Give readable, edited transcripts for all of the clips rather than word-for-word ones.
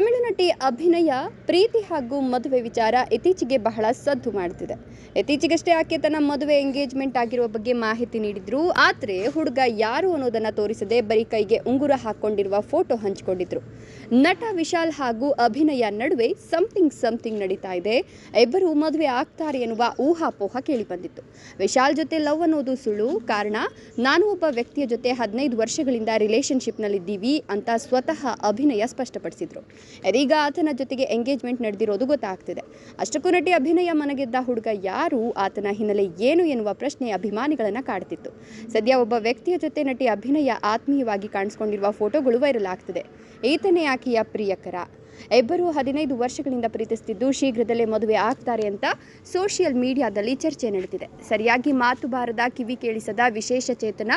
ತಮಿಳು ನಟಿ ಅಭಿನಯ ಪ್ರೀತಿ ಹಾಗೂ ಮದುವೆ ವಿಚಾರ ಇತ್ತೀಚೆಗೆ ಬಹಳ ಸದ್ದು ಮಾಡುತ್ತಿದೆ. ಇತ್ತೀಚೆಗಷ್ಟೇ ಆಕೆ ತನ್ನ ಮದುವೆ ಎಂಗೇಜ್ಮೆಂಟ್ ಆಗಿರುವ ಬಗ್ಗೆ ಮಾಹಿತಿ ನೀಡಿದ್ರು. ಆದರೆ ಹುಡುಗ ಯಾರು ಅನ್ನೋದನ್ನ ತೋರಿಸದೆ ಬರೀ ಕೈಗೆ ಉಂಗುರ ಹಾಕೊಂಡಿರುವ ಫೋಟೋ ಹಂಚಿಕೊಂಡಿದ್ರು. ನಟ ವಿಶಾಲ್ ಹಾಗೂ ಅಭಿನಯ ನಡುವೆ ಸಮಥಿಂಗ್ ನಡೀತಾ ಇದೆ. ಇಬ್ಬರು ಮದುವೆ ಆಗ್ತಾರೆ ಎನ್ನುವ ಊಹಾಪೋಹ ಕೇಳಿಬಂದಿತ್ತು. ವಿಶಾಲ್ ಜೊತೆ ಲವ್ ಅನ್ನೋದು ಸುಳ್ಳು. ಕಾರಣ, ನಾನು ಒಬ್ಬ ವ್ಯಕ್ತಿಯ ಜೊತೆ 15 ವರ್ಷಗಳಿಂದ ರಿಲೇಶನ್ಶಿಪ್ನಲ್ಲಿದ್ದೀವಿ ಅಂತ ಸ್ವತಃ ಅಭಿನಯ ಸ್ಪಷ್ಟಪಡಿಸಿದ್ರು. ಇದೀಗ ಆತನ ಜೊತೆಗೆ ಎಂಗೇಜ್ಮೆಂಟ್ ನಡೆದಿರೋದು ಗೊತ್ತಾಗ್ತಿದೆ. ಅಷ್ಟಕ್ಕೂ ನಟಿ ಅಭಿನಯ ಮನಗೆದ್ದ ಹುಡುಗ ಯಾರು, ಆತನ ಹಿನ್ನೆಲೆ ಏನು ಎನ್ನುವ ಪ್ರಶ್ನೆ ಅಭಿಮಾನಿಗಳನ್ನ ಕಾಡ್ತಿತ್ತು. ಸದ್ಯ ಒಬ್ಬ ವ್ಯಕ್ತಿಯ ಜೊತೆ ನಟಿ ಅಭಿನಯ ಆತ್ಮೀಯವಾಗಿ ಕಾಣಿಸಿಕೊಂಡಿರುವ ಫೋಟೋಗಳು ವೈರಲ್ ಆಗ್ತಿದೆ. ಈತನೇ ಆಕೆಯ ಪ್ರಿಯಕರ. ಇಬ್ಬರು 15 ವರ್ಷಗಳಿಂದ ಪ್ರೀತಿಸುತ್ತಿದ್ದು ಶೀಘ್ರದಲ್ಲೇ ಮದುವೆ ಆಗ್ತಾರೆ ಅಂತ ಸೋಷಿಯಲ್ ಮೀಡಿಯಾದಲ್ಲಿ ಚರ್ಚೆ ನಡೆದಿದೆ. ಸರಿಯಾಗಿ ಮಾತು ಬಾರದ, ಕಿವಿ ಕೇಳಿಸದ ವಿಶೇಷ ಚೇತನ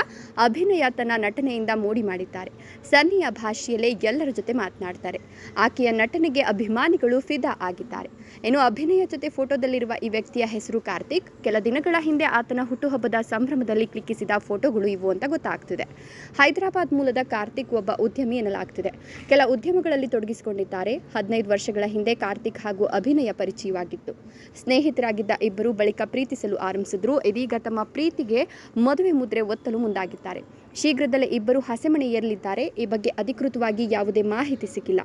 ಅಭಿನಯ ತನ್ನ ನಟನೆಯಿಂದ ಮೋಡಿ ಮಾಡಿದ್ದಾರೆ. ಸನ್ನಿಯ ಭಾಷೆಯಲ್ಲೇ ಎಲ್ಲರ ಜೊತೆ ಮಾತನಾಡ್ತಾರೆ. ಆಕೆಯ ನಟನೆಗೆ ಅಭಿಮಾನಿಗಳು ಫಿದಾ ಆಗಿದ್ದಾರೆ. ಇನ್ನು ಅಭಿನಯ ಜೊತೆ ಫೋಟೋದಲ್ಲಿರುವ ಈ ವ್ಯಕ್ತಿಯ ಹೆಸರು ಕಾರ್ತಿಕ್. ಕೆಲ ದಿನಗಳ ಹಿಂದೆ ಆತನ ಹುಟ್ಟುಹಬ್ಬದ ಸಂಭ್ರಮದಲ್ಲಿ ಕ್ಲಿಕ್ಕಿಸಿದ ಫೋಟೋಗಳು ಇವು ಅಂತ ಗೊತ್ತಾಗ್ತಿದೆ. ಹೈದರಾಬಾದ್ ಮೂಲದ ಕಾರ್ತಿಕ್ ಒಬ್ಬ ಉದ್ಯಮಿ ಎನ್ನಲಾಗ್ತಿದೆ. ಕೆಲ ಉದ್ಯಮಗಳಲ್ಲಿ ತೊಡಗಿಸಿಕೊಂಡಿದ್ದಾರೆ. 15 ವರ್ಷಗಳ ಹಿಂದೆ ಕಾರ್ತಿಕ್ ಹಾಗೂ ಅಭಿನಯ ಪರಿಚಯವಾಗಿತ್ತು. ಸ್ನೇಹಿತರಾಗಿದ್ದ ಇಬ್ಬರು ಬಳಿಕ ಪ್ರೀತಿಸಲು ಆರಂಭಿಸಿದ್ರು. ಇದೀಗ ತಮ್ಮ ಪ್ರೀತಿಗೆ ಮದುವೆ ಮುದ್ರೆ ಒತ್ತಲು ಮುಂದಾಗಿದ್ದಾರೆ. ಶೀಘ್ರದಲ್ಲೇ ಇಬ್ಬರು ಹಸೆಮಣೆ ಏರಲಿದ್ದಾರೆ. ಈ ಬಗ್ಗೆ ಅಧಿಕೃತವಾಗಿ ಯಾವುದೇ ಮಾಹಿತಿ ಸಿಕ್ಕಿಲ್ಲ.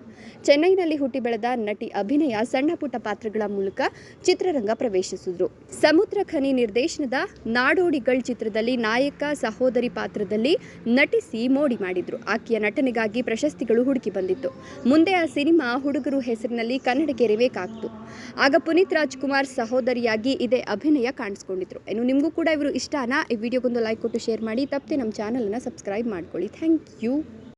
ಚೆನ್ನೈನಲ್ಲಿ ಹುಟ್ಟಿ ಬೆಳೆದ ನಟಿ ಅಭಿನಯ ಸಣ್ಣ ಪುಟ್ಟ ಪಾತ್ರಗಳ ಮೂಲಕ ಚಿತ್ರರಂಗ ಪ್ರವೇಶಿಸಿದ್ರು. ಸಮುದ್ರ ಖನಿ ನಿರ್ದೇಶನದ ನಾಡೋಡಿಗಳ್ ಚಿತ್ರದಲ್ಲಿ ನಾಯಕ ಸಹೋದರಿ ಪಾತ್ರದಲ್ಲಿ ನಟಿಸಿ ಮೋಡಿ ಮಾಡಿದ್ರು. ಆಕೆಯ ನಟನೆಗಾಗಿ ಪ್ರಶಸ್ತಿಗಳು ಹುಡುಕಿ ಬಂದಿತ್ತು. ಮುಂದೆ ಆ ಸಿನಿಮಾ ಹುಡುಗರು ಹೆಸರಿನಲ್ಲಿ ಕನ್ನಡಕ್ಕೆ ರಿಮೇಕ್ ಆಗ್ತು. ಆಗ ಪುನೀತ್ ರಾಜ್ಕುಮಾರ್ ಸಹೋದರಿಯಾಗಿ ಇದೇ ಅಭಿನಯ ಕಾಣಿಸ್ಕೊಂಡಿದ್ರು. ಇನ್ನು ನಿಮಗೂ ಕೂಡ ಇವರು ಇಷ್ಟನಾ? ಈ ವಿಡಿಯೋಗೊಂದು ಲೈಕ್ ಕೊಟ್ಟು ಶೇರ್ ಮಾಡಿ. ತಪ್ಪದೆ ನಮ್ಮ ಚಾನಲನ್ನು ಸಬ್ಸ್ಕ್ರೈಬ್ ಮಾಡ್ಕೊಳ್ಳಿ. Thank you.